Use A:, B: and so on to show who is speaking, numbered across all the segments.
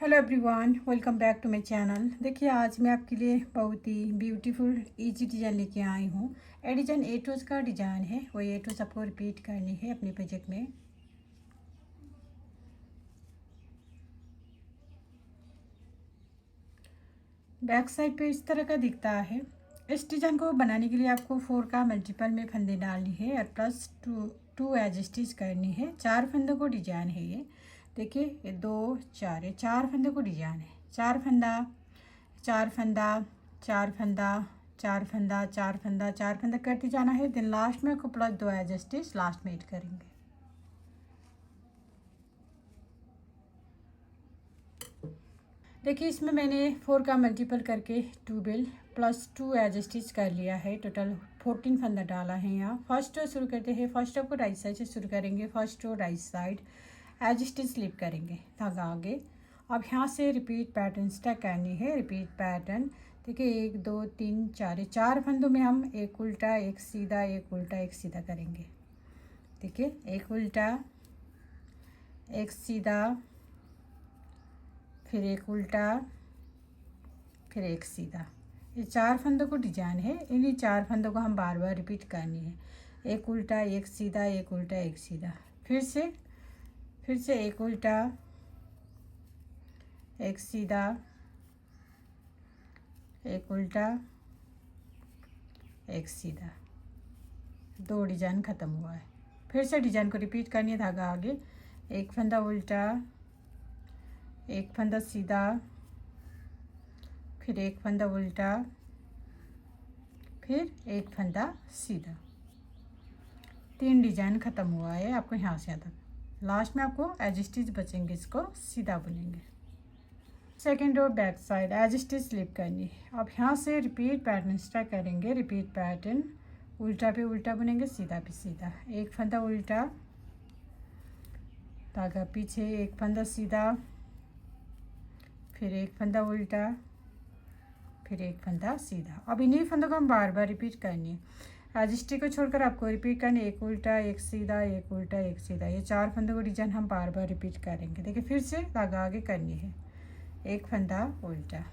A: Hello everyone, welcome back to my channel. देखिए, आज मैं आपके लिए बहुत ही ब्यूटीफुल इजी डिज़ाइन लेके आई हूँ। ये डिज़ाइन एटोज़ का डिज़ाइन है, वो एटोज़ आपको रिपीट करनी है अपने प्रोजेक्ट में। बैक साइड पे इस तरह का दिखता है। इस डिज़ाइन को बनाने के लिए आपको 4 का मल्टीपल में फंदे डालनी है और प्लस टू एज स्टिच करनी है। 4 फंदों को डिज़ाइन है ये। देखिए, ये 2 4 ये 4 फंदों को डिज़ाइन है। 4 फंदा, 4 फंदा, 4 फंदा, 4 फंदा, 4 फंदा, 4 फंदा करते जाना है। देन लास्ट में आपको प्लस 2 एज स्टिच लास्ट में ऐड करेंगे। देखिए, इसमें मैंने 4 का मल्टीपल करके 12 प्लस 2 एज स्टिच कर लिया है। टोटल 14 फंदा डाला है यहाँ। फर्स्ट रो शुरू करते हैं। फर्स्ट रो को राइट साइड से शुरू करेंगे। First row right side edge stitch slip करेंगे, धागा आगे। अब यहाँ से रिपीट पैटर्न स्टार्ट करनी है। रिपीट पैटर्न देखिए, 1 2 3 4 ये 4 फंदों में हम एक उल्टा एक सीधा, एक उल्टा एक सीधा करेंगे। देखिए, एक उल्टा एक सीधा, फिर एक उल्टा, फिर एक सीधा। ये 4 फंदों को डिजाइन है। इन्हीं 4 फंदों को हम बार बार रिपीट करनी है। एक उल्टा एक सीधा, एक उल्टा एक सीधा, फिर से एक उल्टा एक सीधा, एक उल्टा एक सीधा। 2 डिजाइन ख़त्म हुआ है। फिर से डिजाइन को रिपीट करनी है, धागा आगे। एक फंदा उल्टा, एक फंदा सीधा, फिर एक फंदा उल्टा, फिर एक फंदा सीधा। 3 डिजाइन ख़त्म हुआ है आपको यहाँ से यहाँ तक। लास्ट में आपको एज स्टिच बचेंगे, इसको सीधा बुनेंगे। Second row back side edge stitch slip करनी है। अब यहाँ से रिपीट पैटर्न स्टार्ट करेंगे। रिपीट पैटर्न उल्टा पे उल्टा बुनेंगे, सीधा पे सीधा। एक फंदा उल्टा, धागा पीछे, एक फंदा सीधा, फिर एक फंदा उल्टा, फिर एक फंदा सीधा। अब इन्हीं फंदों को हम बार बार रिपीट करनी है। एज स्टिच को छोड़कर आपको रिपीट करनी है। एक उल्टा एक सीधा, एक उल्टा एक सीधा। ये 4 फंदों को डिजाइन हम बार बार रिपीट करेंगे। देखिए, फिर से धागा आगे करनी है। एक फंदा उल्टा,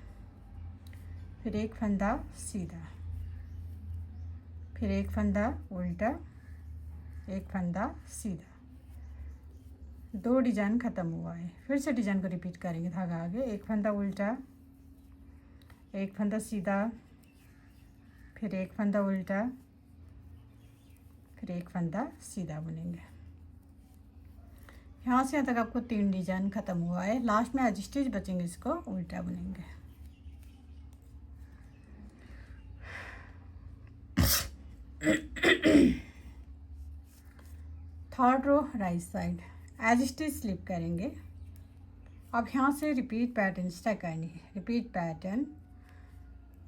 A: फिर एक फंदा सीधा, फिर एक फंदा उल्टा, एक फंदा सीधा। 2 डिजाइन ख़त्म हुआ है। फिर से डिजाइन को रिपीट करेंगे, धागा आगे। एक फंदा उल्टा, एक फंदा सीधा, फिर एक फंदा उल्टा, फिर एक फंदा सीधा बुनेंगे। यहाँ से यहाँ तक आपको 3 डिजाइन ख़त्म हुआ है। लास्ट में एज स्टिच बचेंगे, इसको उल्टा बुनेंगे। Third row right side edge stitch slip करेंगे। अब यहाँ से रिपीट पैटर्न स्टार्ट करनी है। रिपीट पैटर्न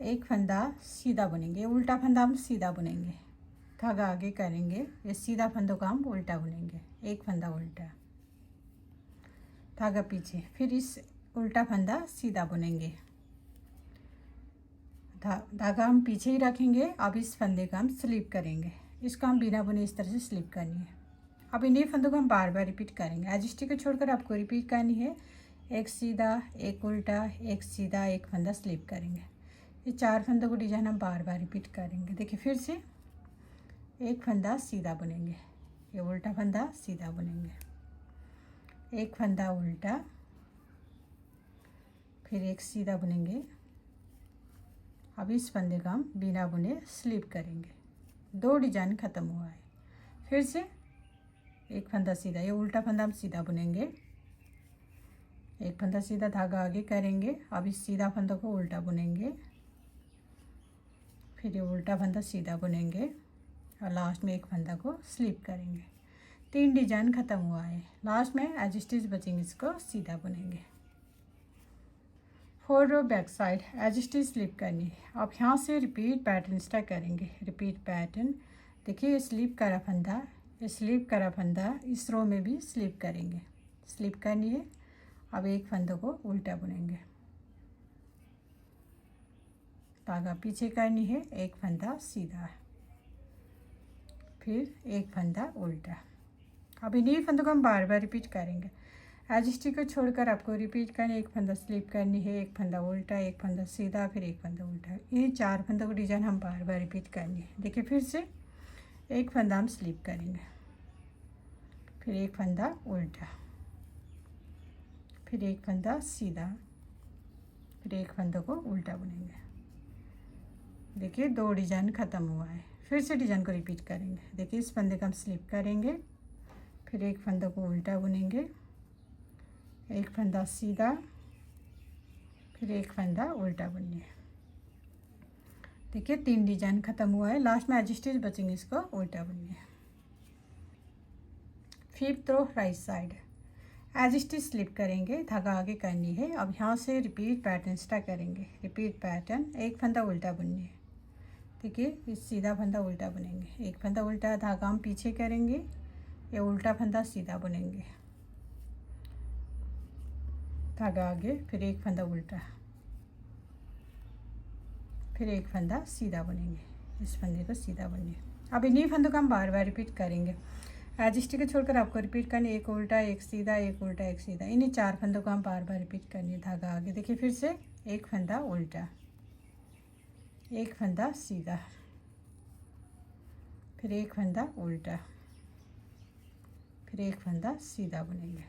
A: एक फंदा सीधा बुनेंगे, उल्टा फंदा हम सीधा बुनेंगे, धागा आगे करेंगे। ये सीधा फंदों का हम उल्टा बुनेंगे। एक फंदा उल्टा, धागा पीछे, फिर इस उल्टा फंदा सीधा बुनेंगे, धागा हम पीछे ही रखेंगे। अब इस फंदे का हम स्लिप करेंगे। इसको हम बिना बुने इस तरह से स्लिप करनी है। अब इन्हीं फंदों को हम बार बार रिपीट करेंगे। एज स्टिच को छोड़कर आपको रिपीट करनी है। एक सीधा, एक उल्टा, एक सीधा, एक फंदा स्लिप करेंगे। ये 4 फंदों को डिजाइन हम बार बार रिपीट करेंगे। देखिए, फिर से एक फंदा सीधा बुनेंगे, ये उल्टा फंदा सीधा बुनेंगे, एक फंदा उल्टा, फिर एक सीधा बुनेंगे। अब इस फंदे का हम बिना बुने स्लिप करेंगे। 2 डिजाइन ख़त्म हुआ है। फिर से एक फंदा सीधा, ये उल्टा फंदा हम सीधा बुनेंगे, एक फंदा सीधा, धागा आगे करेंगे। अब इस सीधा फंदा को उल्टा बुनेंगे, फिर ये उल्टा फंदा सीधा बुनेंगे और लास्ट में एक फंदा को स्लिप करेंगे। 3 डिजाइन ख़त्म हुआ है। लास्ट में एज स्टिच बचेंगे, इसको सीधा बुनेंगे। 4 row back side edge stitch slip करनी है। अब यहाँ से रिपीट पैटर्न स्टार्ट करेंगे। रिपीट पैटर्न देखिए, स्लिप करा फंदा, स्लिप करा फंदा, इस रो में भी स्लिप करेंगे, स्लिप करनी है। अब एक फंदे को उल्टा बुनेंगे, धागा पीछे करनी है, एक फंदा सीधा, फिर एक फंदा उल्टा। अब इन्हीं फंदों को हम बार बार रिपीट करेंगे। एज स्टिच को छोड़कर आपको रिपीट करना, एक फंदा स्लिप करनी है, एक फंदा उल्टा, एक फंदा सीधा, फिर एक फंदा उल्टा। ये 4 फंदों को डिजाइन हम बार बार रिपीट करनी है। देखिए फिर से एक फंदा हम स्लिप करेंगे, फिर एक फंदा उल्टा, फिर एक फंदा सीधा, फिर एक फंदे को उल्टा बुनेंगे। देखिए 2 डिजाइन ख़त्म हुआ है। फिर से डिजाइन को रिपीट करेंगे। देखिए इस फंदे का हम स्लिप करेंगे, फिर एक फंदे को उल्टा बुनेंगे, एक फंदा सीधा, फिर एक फंदा उल्टा बुनिए। देखिए 3 डिजाइन ख़त्म हुआ है। लास्ट में एज स्टिच बचेंगे, इसको उल्टा बुनिए। 5th row right side edge stitch slip करेंगे, धागा आगे करनी है। अब यहाँ से रिपीट पैटर्न स्टार्ट करेंगे। रिपीट पैटर्न, एक फंदा उल्टा बुनिए। देखिए इस सीधा फंदा उल्टा बुनेंगे, एक फंदा उल्टा, धागा हम पीछे करेंगे, ये उल्टा फंदा सीधा बुनेंगे, धागा आगे, फिर एक फंदा उल्टा, फिर एक फंदा सीधा बुनेंगे। इस फंदे को सीधा बुनिए। अब इन्हीं फंदों को हम बार बार रिपीट करेंगे। एज स्टिच को छोड़कर आपको रिपीट करनी, एक उल्टा, एक सीधा, एक उल्टा, एक सीधा। इन्हीं 4 फंदों को हम बार बार रिपीट करनी है। धागा आगे, देखिए फिर से एक फंदा उल्टा, एक फंदा सीधा, फिर एक फंदा उल्टा, फिर एक फंदा सीधा बुनेंगे।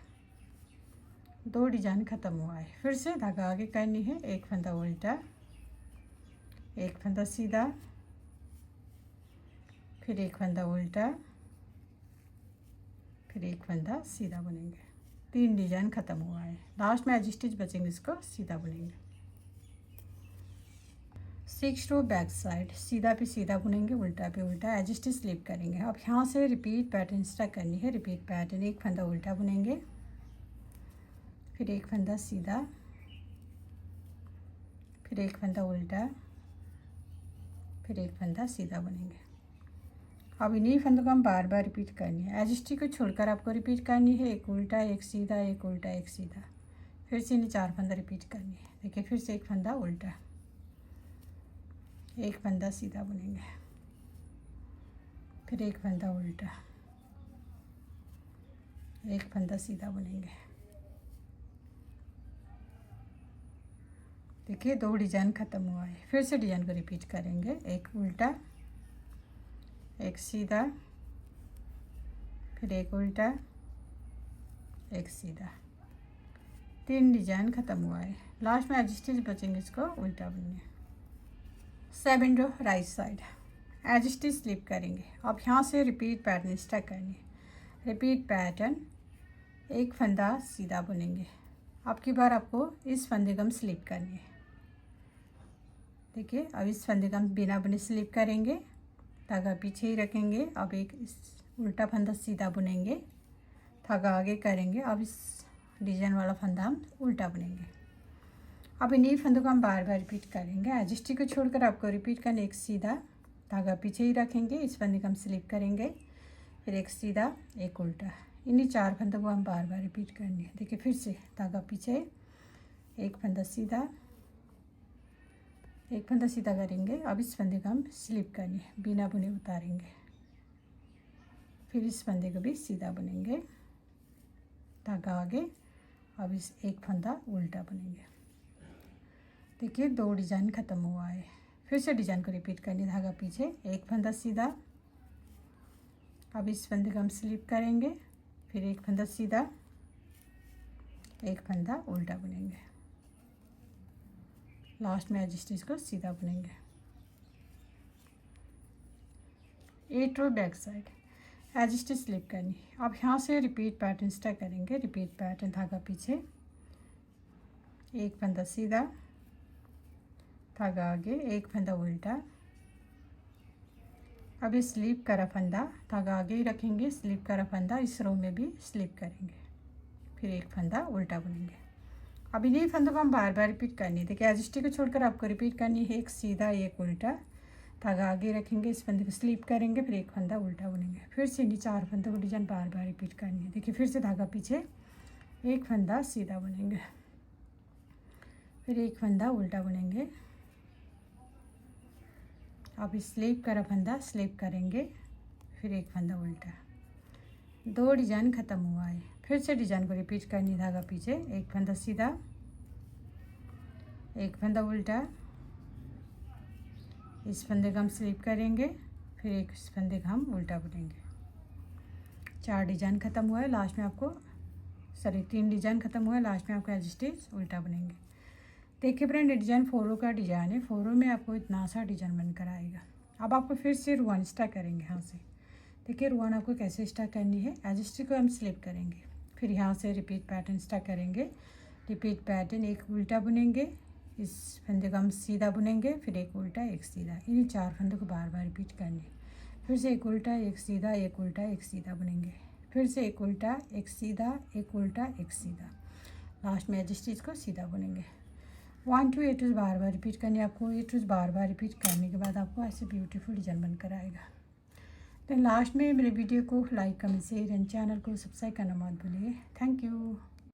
A: 2 डिजाइन ख़त्म हुआ है। फिर से धागा आगे करनी है, एक फंदा उल्टा, एक फंदा सीधा, फिर एक फंदा उल्टा, फिर एक फंदा सीधा बुनेंगे। 3 डिजाइन ख़त्म हुआ है। लास्ट में एज स्टिच बचेंगे, इसको सीधा बुनेंगे। 6th रो बैक साइड सीधा पे सीधा बुनेंगे, उल्टा पे उल्टा, एज स्टिच स्लिप करेंगे। अब यहाँ से रिपीट पैटर्न स्टार्ट करनी है। रिपीट पैटर्न, एक फंदा उल्टा बुनेंगे, फिर एक फंदा सीधा, फिर एक फंदा उल्टा, फिर एक फंदा सीधा बुनेंगे। अब इन्हीं फंदों को हम बार बार रिपीट करनी है। एज स्टिच को छोड़कर आपको रिपीट करनी है, एक उल्टा, एक सीधा, एक उल्टा, एक सीधा। फिर से इन्हीं 4 फंदा रिपीट करनी है। देखिए फिर से एक फंदा उल्टा, एक फंदा सीधा बुनेंगे, फिर एक फंदा उल्टा, एक फंदा सीधा बुनेंगे। देखिए 2 डिजाइन ख़त्म हुआ है। फिर से डिजाइन को रिपीट करेंगे, एक उल्टा, एक सीधा, फिर एक उल्टा, एक सीधा। 3 डिजाइन ख़त्म हुआ है। लास्ट में एज स्टिच बचेंगे, इसको उल्टा बुनिए। 7th row right side edge stitch slip करेंगे। अब यहाँ से रिपीट पैटर्न स्टार्ट करनी है। रिपीट पैटर्न, एक फंदा सीधा बुनेंगे। अब की बार आपको इस फंदे को हम स्लिप करनी है। देखिए अब इस फंदे का हम बिना बुने स्लिप करेंगे, धागा पीछे ही रखेंगे। अब एक इस उल्टा फंदा सीधा बुनेंगे, धागा आगे करेंगे। अब इस डिजाइन वाला फंदा हम उल्टा बुनेंगे। अब इन्हीं फंदों को हम बार बार रिपीट करेंगे। एज स्टिच को छोड़कर आपको रिपीट करना, एक सीधा, धागा पीछे ही रखेंगे, इस फंदे को हम स्लिप करेंगे, फिर एक सीधा, एक उल्टा। इन्हीं 4 फंदों को हम बार बार रिपीट करनी है। देखिए फिर से धागा पीछे, एक फंदा सीधा, एक फंदा सीधा करेंगे। अब इस फंदे को हम स्लिप करनी है, बिना बुने उतारेंगे, फिर इस फंदे को भी सीधा बुनेंगे, धागा आगे। अब इस एक फंदा उल्टा बुनेंगे। देखिए 2 डिजाइन ख़त्म हुआ है। फिर से डिजाइन को रिपीट करनी, धागा पीछे, एक फंदा सीधा, अब इस फंदे को हम स्लिप करेंगे, फिर एक फंदा सीधा, एक फंदा उल्टा बुनेंगे। लास्ट में एज स्टिच को सीधा बुनेंगे। 8th row back side edge stitch slip करनी। अब यहाँ से रिपीट पैटर्न स्टार्ट करेंगे। रिपीट पैटर्न, धागा पीछे, एक फंदा सीधा, धागा आगे, एक फंदा उल्टा। अब ये स्लिप करा फंदा, धागा आगे ही रखेंगे, स्लिप करा फंदा इस रो में भी स्लिप करेंगे, फिर एक फंदा उल्टा बुनेंगे। अब इन्हीं फंदों को हम बार बार रिपीट करनी है। देखिए एज स्टिच को छोड़कर आपको रिपीट करनी है, एक सीधा, एक उल्टा, धागा आगे रखेंगे, इस फंदे को स्लिप करेंगे, फिर एक फंदा उल्टा बुनेंगे। फिर से इन्हीं 4 फंदों को डिजाइन बार बार रिपीट करनी है। देखिए फिर से धागा पीछे, एक फंदा सीधा बुनेंगे, फिर एक फंदा उल्टा बुनेंगे। अब स्लिप करा फंदा स्लिप करेंगे, फिर एक फंदा उल्टा। 2 डिजाइन ख़त्म हुआ है। फिर से डिजाइन को रिपीट करनी, धागा पीछे, एक फंदा सीधा, एक फंदा उल्टा, इस फंदे का हम स्लिप करेंगे, फिर एक इस फंदे का हम उल्टा बुनेंगे। 4 डिजाइन ख़त्म हुआ है, लास्ट में आपको 3 डिजाइन ख़त्म हुआ है, लास्ट में आपको एज स्टिच उल्टा बुनेंगे। देखिए फ्रेंड, ये डिजाइन 4 रो का डिजाइन है, 4 रो में आपको इतना सा डिजाइन बनकर आएगा। अब आपको फिर से रुआन स्टार्ट करेंगे यहाँ से। देखिए रुआन आपको कैसे स्टार्ट करनी है, एज स्टिच को हम स्लिप करेंगे, फिर यहाँ से रिपीट पैटर्न स्टार्ट करेंगे। रिपीट पैटर्न, एक उल्टा बुनेंगे, इस फंदे को हम सीधा बुनेंगे, फिर एक उल्टा एक सीधा, इन 4 फंदों को बार बार रिपीट करनी। फिर से एक उल्टा एक सीधा, एक उल्टा एक सीधा बुनेंगे, फिर से एक उल्टा एक सीधा, एक उल्टा एक सीधा, लास्ट में एज स्टिच को सीधा बुनेंगे। 1 to 8 बार बार रिपीट करनी है आपको। 8 बार बार रिपीट करने के बाद आपको ऐसे ब्यूटीफुल डिजाइन बनकर आएगा। तो लास्ट में मेरे वीडियो को like, comment, share and channel को सब्सक्राइब करना मत भूलिए। Thank you.